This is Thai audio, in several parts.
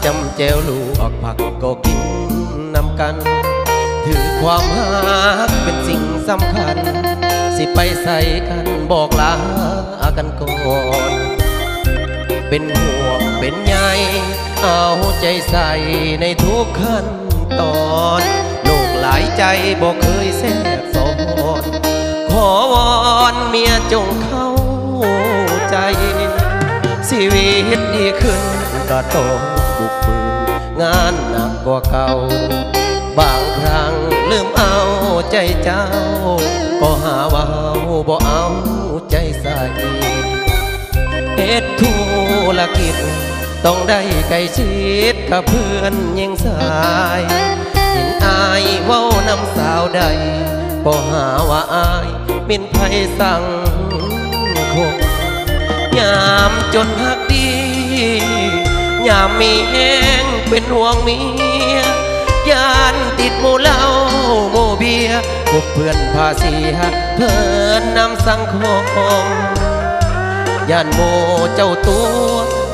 จำแจวลูกออกผักก็กินนำกันถือความหักเป็นสิ่งสำคัญสิไปใส่กันบอกลากันก่อนเป็นห่วงเป็นใยเอาใจใส่ในทุกขั้นตอนลูกหลายใจบอกเคยแทรกซ้อนขอวอนเมียจงเข้าใจชีวิตดีขึ้นก็ต้องบุกฝืนงานหนักกว่าเก่าบางครั้งลืมเอาใจเจ้าก็หาว่าบ่เอาใจใส่เหตุธุรกิจต้องได้ใกล้ชิดกับเพื่อนยิ่งสายยิ่งอายเว้านำสาวใดก็หาว่าอายมินไผสั่งคงยามจนหักดียามมีแห้งเป็นห่วงเมียยานติดหมู่เหล้าหมู่เบียพวกเพื่อนพาเสียเพื่อนนำสังคมยานโมเจ้าตัว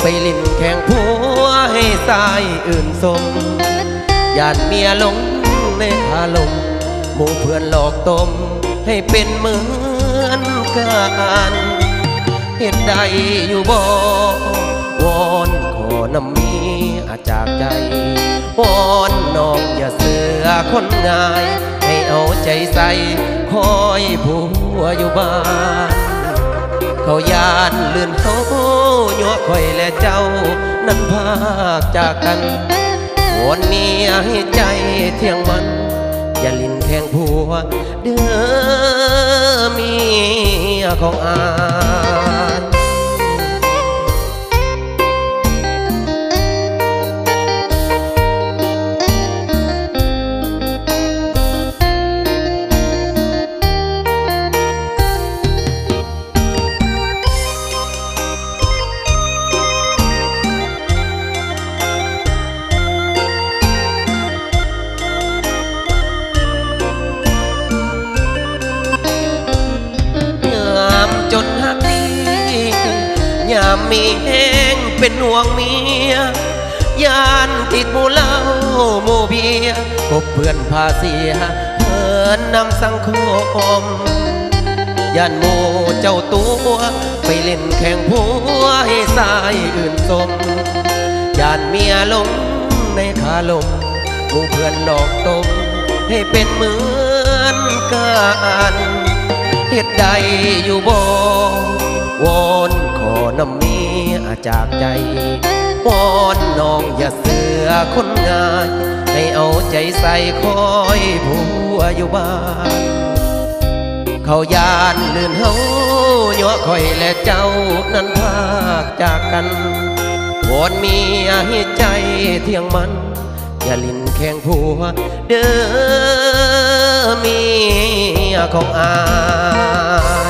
ไปลิ่นแข่งผัวให้สายอื่นสมยานเมียหลงในคาลมหมู่เพื่อนหลอกต้มให้เป็นเหมือนกันเหตุใดอยู่บ่วอนขอนำมีอาจากใจวอนน้องอย่าเสือคนง่ายให้เอาใจใส่คอยผัวอยู่บ้านเขายานเลื่อนเขายัวคอยและเจ้านั้นพากจากกันวอนเมียให้ใจเที่ยงวันอย่าลิ้นแข่งผัวเด้อเมียของอายามมีแห้งเป็นห่วงเมียยานติดหมู่เหล้าหมู่เบียพบเพื่อนพาเสียเพื่อนนำสังคมยานหมู่เจ้าตัวไปเล่นแข่งผัวให้สายอื่นสมยานเมียหลงในคาลมหมู่เพื่อนหลอกต้มให้เป็นเหมือนกันเหตุใดอยู่บ่วอนขอนำเมียจากใจวอนน้องอย่าเสือคนง่ายให้เอาใจใส่คอยผัวอยู่บ้านเขายานลื่นเฮายัวคอยและเจ้านั้นพากจากกันวอนเมียให้ใจเที่ยงมันอย่าลิ้นแข่งผัวเด้อเมียของอาย